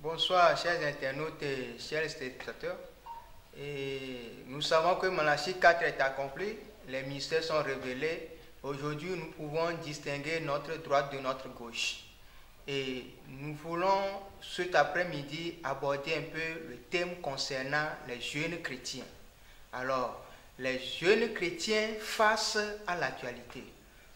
Bonsoir chers internautes et chers spectateurs. Nous savons que Malachie 4 est accompli, les mystères sont révélés. Aujourd'hui, nous pouvons distinguer notre droite de notre gauche. Et nous voulons cet après-midi aborder un peu le thème concernant les jeunes chrétiens. Alors, les jeunes chrétiens face à l'actualité.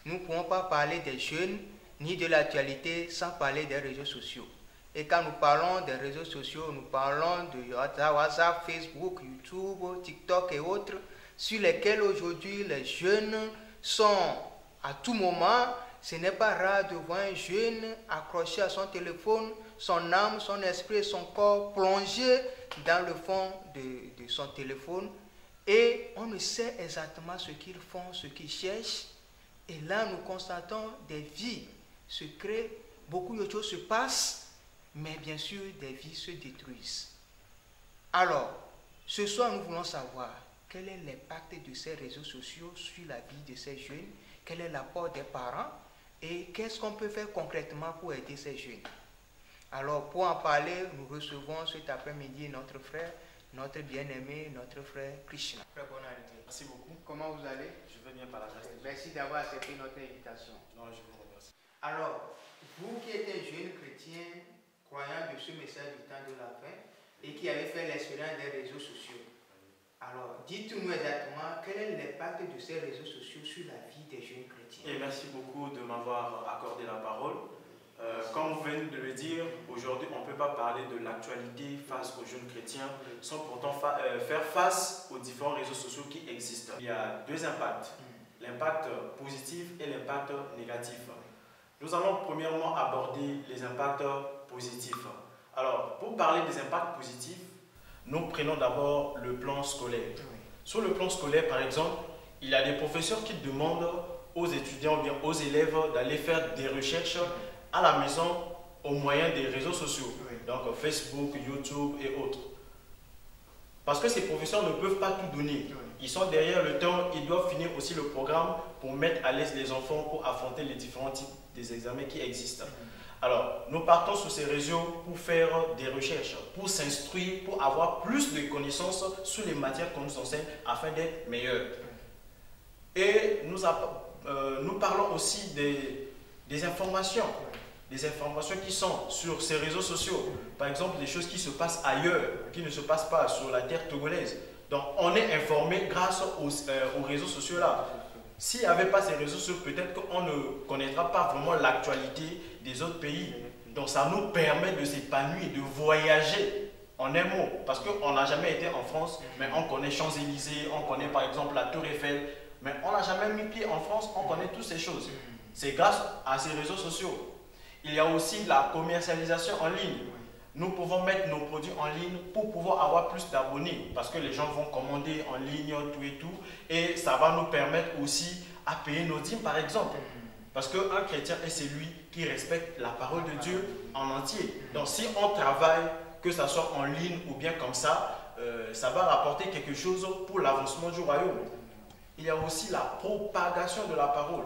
Nous ne pouvons pas parler des jeunes ni de l'actualité sans parler des réseaux sociaux. Et quand nous parlons des réseaux sociaux, nous parlons de WhatsApp, Facebook, YouTube, TikTok et autres, sur lesquels aujourd'hui les jeunes sont à tout moment. Ce n'est pas rare de voir un jeune accroché à son téléphone, son âme, son esprit, son corps plongé dans le fond de son téléphone. Et on ne sait exactement ce qu'ils font, ce qu'ils cherchent. Et là, nous constatons des vies se créent, beaucoup de choses se passent, mais bien sûr, des vies se détruisent. Alors, ce soir, nous voulons savoir quel est l'impact de ces réseaux sociaux sur la vie de ces jeunes, quel est l'apport des parents et qu'est-ce qu'on peut faire concrètement pour aider ces jeunes. Alors, pour en parler, nous recevons cet après-midi notre frère, notre bien-aimé, notre frère Krishna. Très bonne arrivée. Merci beaucoup. Comment vous allez? Je vais bien par la grâce de Dieu. Merci d'avoir accepté notre invitation. Non, je vous remercie. Alors, vous qui êtes un jeune chrétien, croyant de ce message du temps de la fin, et qui avez fait l'expérience des réseaux sociaux, alors dites-nous exactement quel est l'impact de ces réseaux sociaux sur la vie des jeunes chrétiens. Et merci beaucoup de m'avoir accordé la parole. Comme vous venez de le dire, aujourd'hui on ne peut pas parler de l'actualité face aux jeunes chrétiens sans pourtant faire face aux différents réseaux sociaux qui existent. Il y a deux impacts, l'impact positif et l'impact négatif. Nous allons premièrement aborder les impacts positifs. Alors, pour parler des impacts positifs, nous prenons d'abord le plan scolaire. Sur le plan scolaire, par exemple, il y a des professeurs qui demandent aux étudiants ou bien aux élèves d'aller faire des recherches à la maison au moyen des réseaux sociaux, donc Facebook, YouTube et autres. Parce que ces professeurs ne peuvent pas tout donner. Ils sont derrière le temps, ils doivent finir aussi le programme pour mettre à l'aise les enfants pour affronter les différents types des examens qui existent. Alors, nous partons sur ces réseaux pour faire des recherches, pour s'instruire, pour avoir plus de connaissances sur les matières qu'on nous enseigne afin d'être meilleurs. Et nous parlons aussi des informations. Des informations qui sont sur ces réseaux sociaux. Par exemple, des choses qui se passent ailleurs, qui ne se passent pas sur la terre togolaise. Donc, on est informé grâce aux réseaux sociaux là. S'il n'y avait pas ces réseaux sociaux, peut-être qu'on ne connaîtra pas vraiment l'actualité des autres pays. Donc, ça nous permet de s'épanouir, de voyager en un mot. Parce qu'on n'a jamais été en France, mais on connaît Champs-Élysées, on connaît par exemple la Tour Eiffel, mais on n'a jamais mis pied en France, on connaît toutes ces choses. C'est grâce à ces réseaux sociaux. Il y a aussi la commercialisation en ligne. Nous pouvons mettre nos produits en ligne pour pouvoir avoir plus d'abonnés parce que les gens vont commander en ligne tout et tout et ça va nous permettre aussi à payer nos dîmes par exemple. Parce qu'un chrétien est celui qui respecte la parole de Dieu en entier. Donc si on travaille, que ce soit en ligne ou bien comme ça va rapporter quelque chose pour l'avancement du royaume. Il y a aussi la propagation de la parole.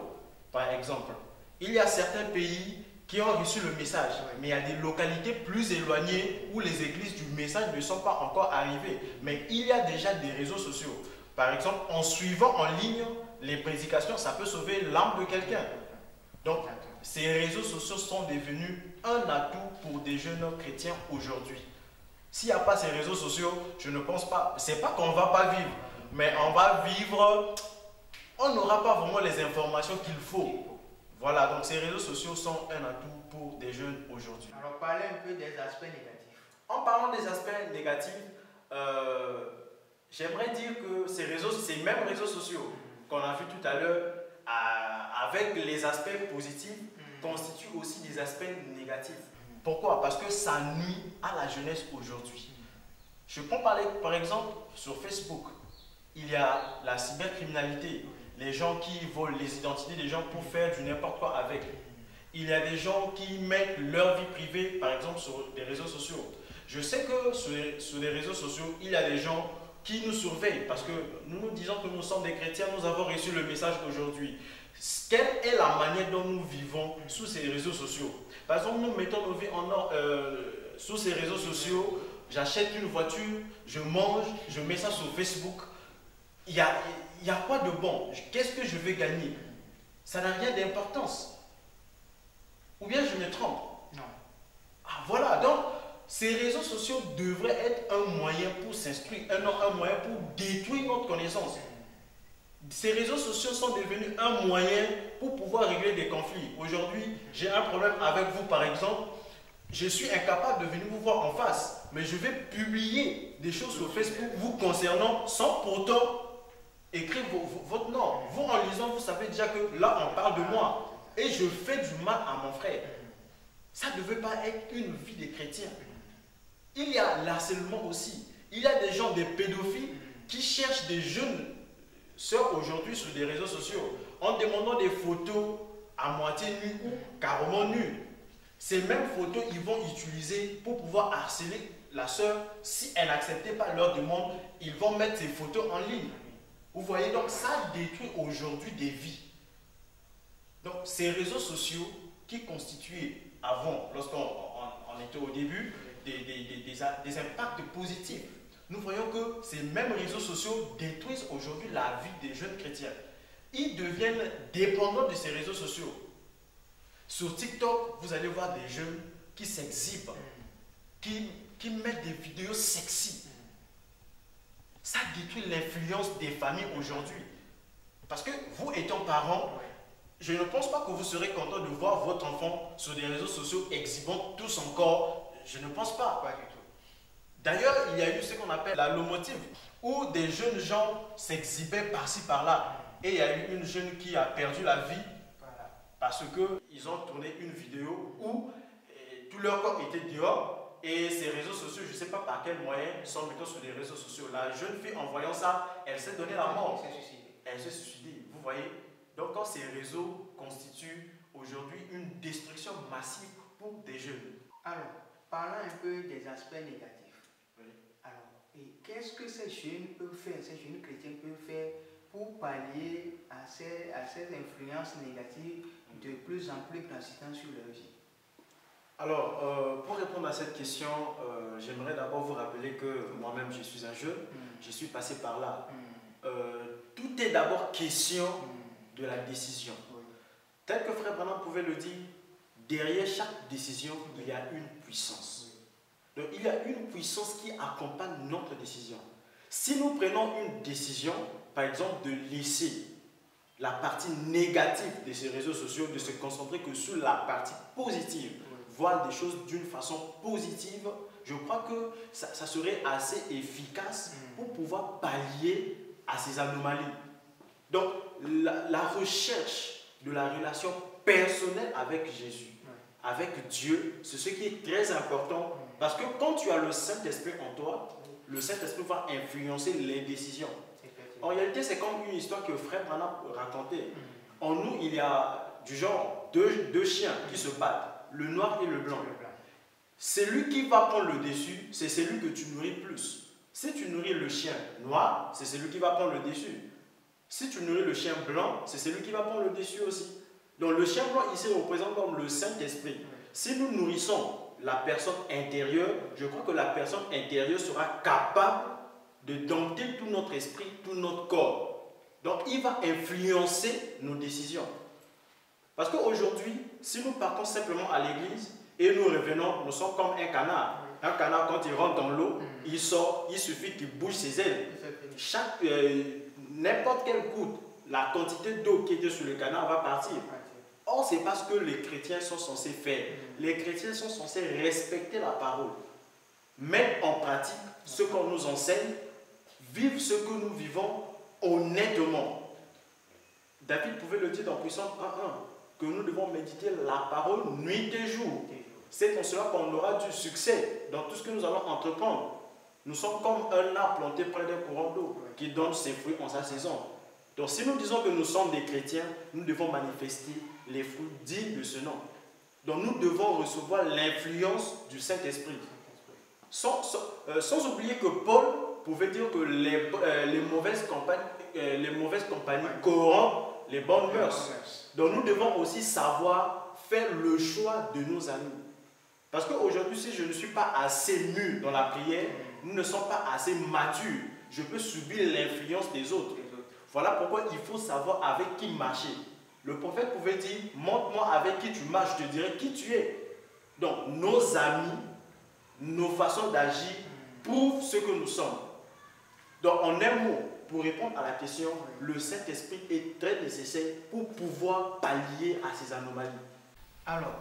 Par exemple, il y a certains pays qui ont reçu le message, mais il y a des localités plus éloignées où les églises du message ne sont pas encore arrivées. Mais il y a déjà des réseaux sociaux. Par exemple, en suivant en ligne les prédications, ça peut sauver l'âme de quelqu'un. Donc, ces réseaux sociaux sont devenus un atout pour des jeunes chrétiens aujourd'hui. S'il n'y a pas ces réseaux sociaux, je ne pense pas, c'est pas qu'on ne va pas vivre, mais on va vivre, on n'aura pas vraiment les informations qu'il faut. Voilà, donc ces réseaux sociaux sont un atout pour des jeunes aujourd'hui. Alors, parlez un peu des aspects négatifs. En parlant des aspects négatifs, j'aimerais dire que ces mêmes réseaux sociaux qu'on a vu tout à l'heure, avec les aspects positifs, constituent aussi des aspects négatifs. Pourquoi? Parce que ça nuit à la jeunesse aujourd'hui. Je peux parler, par exemple, sur Facebook, il y a la cybercriminalité. Les gens qui volent les identités des gens pour faire du n'importe quoi avec. Il y a des gens qui mettent leur vie privée, par exemple, sur les réseaux sociaux. Je sais que sur les réseaux sociaux, il y a des gens qui nous surveille, parce que nous nous disons que nous sommes des chrétiens, nous avons reçu le message aujourd'hui. Quelle est la manière dont nous vivons sous ces réseaux sociaux? Par exemple, nous mettons nos vies en ordre sous ces réseaux sociaux. J'achète une voiture, je mange, je mets ça sur Facebook. Il y a quoi de bon? Qu'est-ce que je vais gagner? Ça n'a rien d'importance. Ou bien je me trompe? Non. Ah, voilà, donc ces réseaux sociaux devraient être un moyen pour s'instruire, un moyen pour détruire notre connaissance. Ces réseaux sociaux sont devenus un moyen pour pouvoir régler des conflits. Aujourd'hui, j'ai un problème avec vous par exemple, je suis incapable de venir vous voir en face, mais je vais publier des choses sur Facebook vous concernant sans pourtant écrire votre nom. Vous en lisant, vous savez déjà que là on parle de moi et je fais du mal à mon frère. Ça ne devait pas être une vie de chrétien. Il y a l'harcèlement aussi. Il y a des gens, des pédophiles qui cherchent des jeunes sœurs aujourd'hui sur des réseaux sociaux en demandant des photos à moitié nues ou carrément nues. Ces mêmes photos, ils vont utiliser pour pouvoir harceler la sœur. Si elle n'acceptait pas leur demande, ils vont mettre ces photos en ligne. Vous voyez, donc ça détruit aujourd'hui des vies. Donc ces réseaux sociaux qui constituaient avant, lorsqu'on était au début, des impacts positifs. Nous voyons que ces mêmes réseaux sociaux détruisent aujourd'hui la vie des jeunes chrétiens. Ils deviennent dépendants de ces réseaux sociaux. Sur TikTok, vous allez voir des jeunes qui s'exhibent, qui mettent des vidéos sexy. Ça détruit l'influence des familles aujourd'hui. Parce que vous étant parents, je ne pense pas que vous serez content de voir votre enfant sur des réseaux sociaux exhibant tout son corps. Je ne pense pas. Pas du tout. D'ailleurs, il y a eu ce qu'on appelle la lomotive, où des jeunes gens s'exhibaient par-ci par-là. Et il y a eu une jeune qui a perdu la vie parce qu'ils ont tourné une vidéo où tout leur corps était dehors. Et ces réseaux sociaux, je ne sais pas par quel moyen, sont plutôt sur des réseaux sociaux. La jeune fille, en voyant ça, elle s'est donné la mort. Elle s'est suicidée. Vous voyez? Donc, quand ces réseaux constituent aujourd'hui une destruction massive pour des jeunes. Alors, parlons un peu des aspects négatifs. Oui. Alors, et qu'est-ce que ces jeunes peuvent faire, ces jeunes chrétiens peuvent faire pour pallier à ces influences négatives de plus en plus grandisantes sur leur vie? Alors, pour répondre à cette question, j'aimerais d'abord vous rappeler que moi-même, je suis un jeune, je suis passé par là. Tout est d'abord question de la décision. Tel que Frère Branham pouvait le dire, derrière chaque décision, il y a une puissance. Donc, il y a une puissance qui accompagne notre décision. Si nous prenons une décision, par exemple, de laisser la partie négative de ces réseaux sociaux, de se concentrer que sur la partie positive, voir des choses d'une façon positive, je crois que ça serait assez efficace pour pouvoir pallier à ces anomalies. Donc, la recherche de la relation personnelle avec Jésus, avec Dieu, c'est ce qui est très important. Parce que quand tu as le Saint-Esprit en toi, le Saint-Esprit va influencer les décisions. En réalité, c'est comme une histoire que Frère Branham racontait. En nous, il y a du genre deux chiens qui se battent, le noir et le blanc. Celui qui va prendre le dessus, c'est celui que tu nourris plus. Si tu nourris le chien noir, c'est celui qui va prendre le dessus. Si tu nourris le chien blanc, c'est celui qui va prendre le dessus aussi. Donc le chien blanc ici représente comme le Saint-Esprit. Si nous nourrissons la personne intérieure, je crois que la personne intérieure sera capable de dompter tout notre esprit, tout notre corps. Donc il va influencer nos décisions. Parce qu'aujourd'hui, si nous partons simplement à l'église et nous revenons, nous sommes comme un canard. Un canard, quand il rentre dans l'eau, il sort, il suffit qu'il bouge ses ailes. N'importe quelle goutte, la quantité d'eau qui était sur le canard va partir. Or, c'est parce que les chrétiens sont censés faire. Les chrétiens sont censés respecter la parole, mettre en pratique ce qu'on nous enseigne, vivre ce que nous vivons honnêtement. David pouvait le dire dans Puissance 1:1, que nous devons méditer la parole nuit et jour. C'est en cela qu'on aura du succès dans tout ce que nous allons entreprendre. Nous sommes comme un arbre planté près d'un courant d'eau qui donne ses fruits en sa saison. Donc si nous disons que nous sommes des chrétiens, nous devons manifester les fruits dignes de ce nom. Donc nous devons recevoir l'influence du Saint-Esprit. Sans oublier que Paul pouvait dire que les mauvaises compagnies corrompent les bonnes mœurs. Donc nous devons aussi savoir faire le choix de nos amis. Parce qu'aujourd'hui, si je ne suis pas assez mûr dans la prière, nous ne sommes pas assez matures, je peux subir l'influence des autres. Voilà pourquoi il faut savoir avec qui marcher. Le prophète pouvait dire, montre-moi avec qui tu marches, je te dirai qui tu es. Donc nos amis, nos façons d'agir prouvent ce que nous sommes. Donc en un mot, pour répondre à la question, le Saint-Esprit est très nécessaire pour pouvoir pallier à ces anomalies. Alors,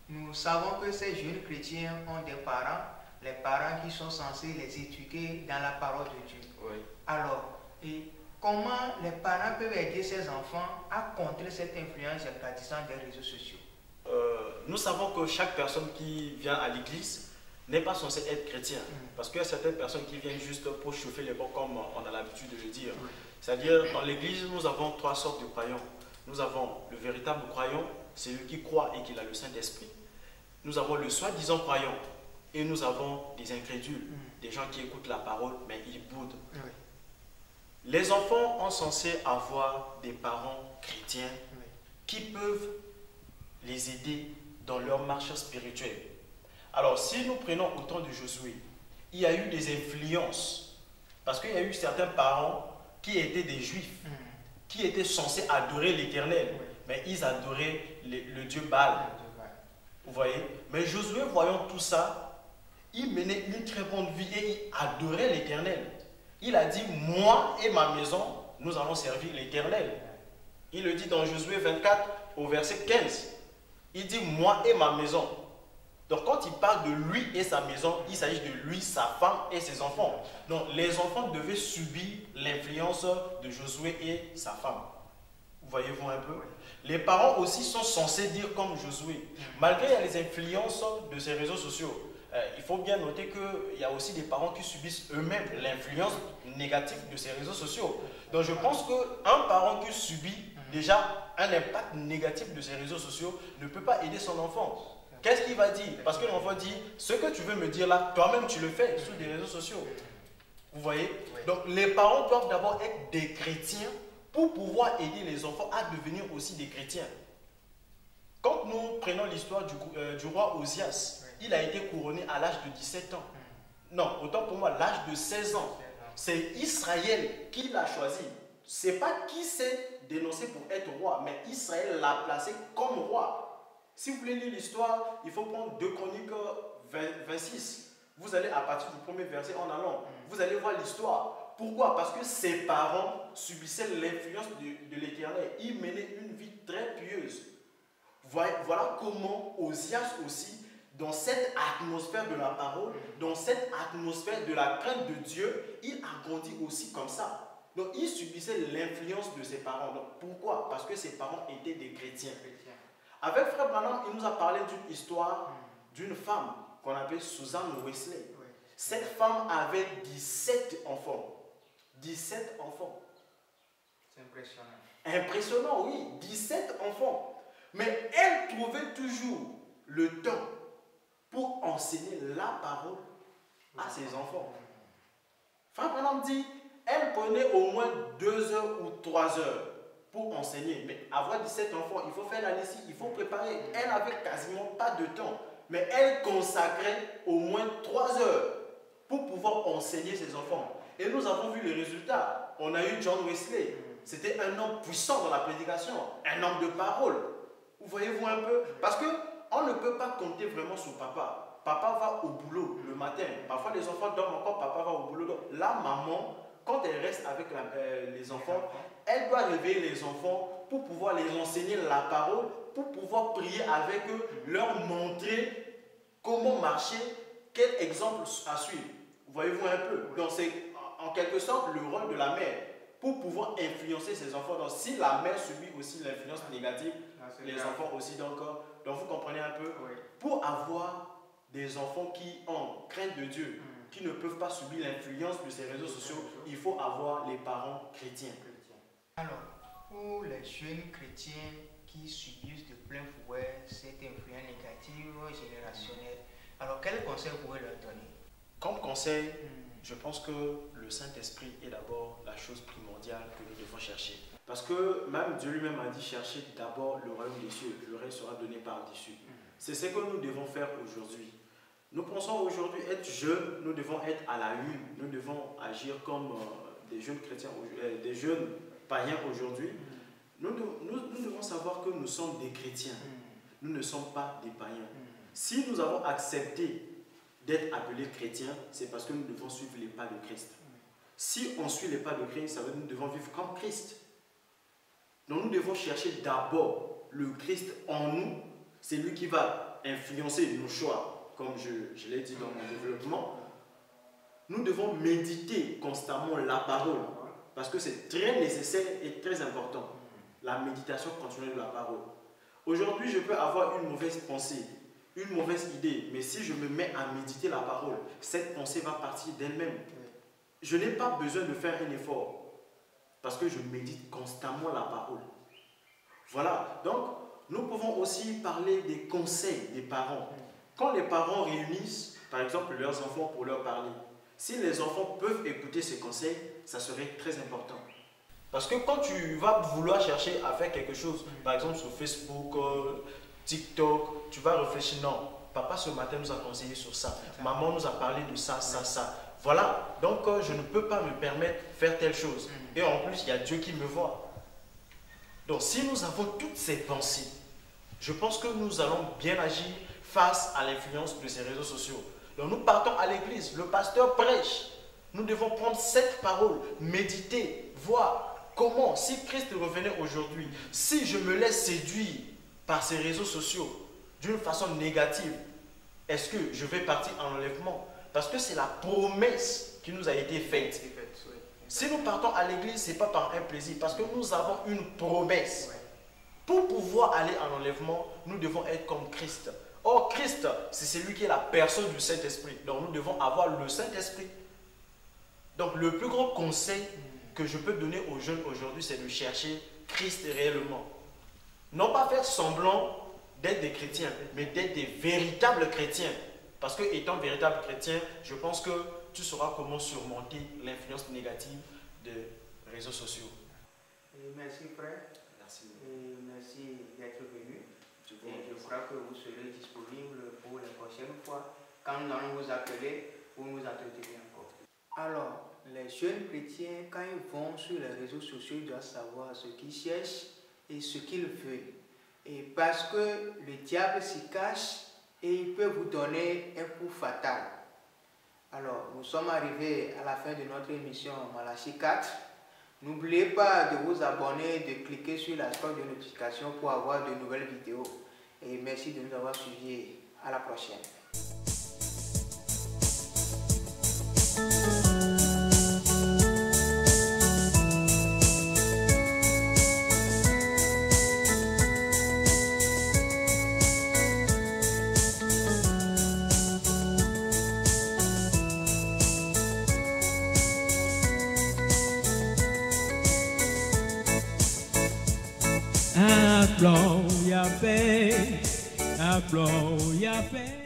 nous savons que ces jeunes chrétiens ont des parents, les parents qui sont censés les éduquer dans la parole de Dieu. Oui. Alors, et comment les parents peuvent aider ces enfants à contrer cette influence grandissante des réseaux sociaux? Nous savons que chaque personne qui vient à l'église n'est pas censée être chrétien. Parce qu'il y a certaines personnes qui viennent juste pour chauffer les bancs, comme on a l'habitude de le dire. C'est-à-dire, dans l'église, nous avons trois sortes de croyants. Nous avons le véritable croyant, c'est lui qui croit et qui a le Saint-Esprit. Nous avons le soi-disant croyant et nous avons des incrédules, des gens qui écoutent la parole mais ils boudent. Les enfants ont censé avoir des parents chrétiens qui peuvent les aider dans leur marche spirituelle. Alors si nous prenons au temps de Josué, il y a eu des influences parce qu'il y a eu certains parents qui étaient des juifs, qui étaient censés adorer l'Éternel, mais ils adoraient le Dieu Baal. Vous voyez? Mais Josué, voyant tout ça, il menait une très bonne vie et il adorait l'Éternel. Il a dit, moi et ma maison, nous allons servir l'Éternel. Il le dit dans Josué 24 au verset 15. Il dit, moi et ma maison. Donc quand il parle de lui et sa maison, il s'agit de lui, sa femme et ses enfants. Donc les enfants devaient subir l'influence de Josué et sa femme. Voyez-vous un peu? Les parents aussi sont censés dire comme Josué. Malgré les influences de ces réseaux sociaux, il faut bien noter qu'il y a aussi des parents qui subissent eux-mêmes l'influence négative de ces réseaux sociaux. Donc je pense qu'un parent qui subit déjà un impact négatif de ces réseaux sociaux ne peut pas aider son enfant. Qu'est-ce qu'il va dire? Parce que l'enfant dit, ce que tu veux me dire là, toi-même tu le fais sur des réseaux sociaux. Vous voyez? Donc les parents doivent d'abord être des chrétiens pour pouvoir aider les enfants à devenir aussi des chrétiens. Quand nous prenons l'histoire du roi Osias, il a été couronné à l'âge de 17 ans. Non, autant pour moi, l'âge de 16 ans. C'est Israël qui l'a choisi. Ce n'est pas qui s'est dénoncé pour être roi, mais Israël l'a placé comme roi. Si vous voulez lire l'histoire, il faut prendre 2 Chroniques 26. Vous allez à partir du premier verset en allant. Vous allez voir l'histoire. Pourquoi? Parce que ses parents subissaient l'influence de l'Éternel. Ils menaient une vie très pieuse. Voilà comment Osias aussi, dans cette atmosphère de la parole, dans cette atmosphère de la crainte de Dieu, il a grandi aussi comme ça. Donc il subissait l'influence de ses parents. Donc, pourquoi? Parce que ses parents étaient des chrétiens. Avec Frère Branham, il nous a parlé d'une histoire d'une femme qu'on appelle Susan Wesley. Cette femme avait 17 enfants. 17 enfants. C'est impressionnant. Impressionnant, oui. 17 enfants. Mais elle trouvait toujours le temps pour enseigner la parole à ses enfants. Frère Branham dit, elle prenait au moins 2 heures ou 3 heures pour enseigner. Mais avoir 17 enfants, il faut faire la lessive, il faut préparer. Elle n'avait quasiment pas de temps. Mais elle consacrait au moins 3 heures pour pouvoir enseigner ses enfants. Et nous avons vu les résultats. On a eu John Wesley. C'était un homme puissant dans la prédication, un homme de parole. Vous voyez-vous un peu? Parce qu'on ne peut pas compter vraiment sur papa. Papa va au boulot le matin. Parfois les enfants dorment encore, papa va au boulot. La maman, quand elle reste avec les enfants, elle doit réveiller les enfants pour pouvoir les enseigner la parole, pour pouvoir prier avec eux, leur montrer comment marcher, quel exemple à suivre. Voyez-vous un peu? Donc c'est en quelque sorte le rôle de la mère pour pouvoir influencer ses enfants. Donc si la mère subit aussi l'influence négative, les enfants aussi, donc vous comprenez un peu? Pour avoir des enfants qui ont crainte de Dieu, qui ne peuvent pas subir l'influence de ces réseaux sociaux, il faut avoir les parents chrétiens. Alors, pour les jeunes chrétiens qui subissent de plein fouet cette influence négative générationnelle, alors quel conseil vous pouvez leur donner? Comme conseil, Je pense que le Saint-Esprit est d'abord la chose primordiale que nous devons chercher. Parce que même Dieu lui-même a dit chercher d'abord le royaume des cieux, le reste sera donné par-dessus. C'est ce que nous devons faire aujourd'hui. Nous pensons aujourd'hui être jeunes, nous devons être à la une, nous devons agir comme des jeunes chrétiens, des jeunes païens aujourd'hui. Nous devons savoir que nous sommes des chrétiens, nous ne sommes pas des païens. Si nous avons accepté d'être appelés chrétiens, c'est parce que nous devons suivre les pas de Christ. Si on suit les pas de Christ, ça veut dire que nous devons vivre comme Christ. Donc nous devons chercher d'abord le Christ en nous. C'est lui qui va influencer nos choix, comme je l'ai dit dans mon développement. Nous devons méditer constamment la parole, parce que c'est très nécessaire et très important. La méditation continue de la parole. Aujourd'hui, je peux avoir une mauvaise pensée, une mauvaise idée, mais si je me mets à méditer la parole, cette pensée va partir d'elle-même. Je n'ai pas besoin de faire un effort, parce que je médite constamment la parole. Voilà, donc nous pouvons aussi parler des conseils des parents. Quand les parents réunissent, par exemple, leurs enfants pour leur parler, si les enfants peuvent écouter ces conseils, ça serait très important. Parce que quand tu vas vouloir chercher à faire quelque chose, par exemple sur Facebook, TikTok, tu vas réfléchir, non, papa ce matin nous a conseillé sur ça, maman nous a parlé de ça, ça, ça. Voilà, donc je ne peux pas me permettre de faire telle chose. Et en plus, il y a Dieu qui me voit. Donc si nous avons toutes ces pensées, je pense que nous allons bien agir face à l'influence de ces réseaux sociaux. Donc nous partons à l'église, le pasteur prêche. Nous devons prendre cette parole, méditer, voir comment, si Christ revenait aujourd'hui, si je me laisse séduire par ces réseaux sociaux d'une façon négative, est-ce que je vais partir en enlèvement? Parce que c'est la promesse qui nous a été faite. Si nous partons à l'église, ce n'est pas par un plaisir, parce que nous avons une promesse. Pour pouvoir aller en enlèvement, nous devons être comme Christ. Or, Christ, c'est celui qui est la personne du Saint-Esprit. Donc, nous devons avoir le Saint-Esprit. Donc, le plus grand conseil que je peux donner aux jeunes aujourd'hui, c'est de chercher Christ réellement. Non pas faire semblant d'être des chrétiens, mais d'être des véritables chrétiens. Parce que étant véritable chrétien, je pense que tu sauras comment surmonter l'influence négative des réseaux sociaux. Merci frère. Merci. Merci d'être venu. Et je crois que vous serez disponible pour la prochaine fois quand nous allons vous appeler pour nous entretenir encore. Alors, les jeunes chrétiens, quand ils vont sur les réseaux sociaux, ils doivent savoir ce qu'ils cherchent et ce qu'ils veulent. Et parce que le diable s'y cache et il peut vous donner un coup fatal. Alors, nous sommes arrivés à la fin de notre émission Malachie 4. N'oubliez pas de vous abonner, de cliquer sur la cloche de notification pour avoir de nouvelles vidéos. Et merci de nous avoir suivis. À la prochaine. Applaud, y'a fait, applaud, y'a fait.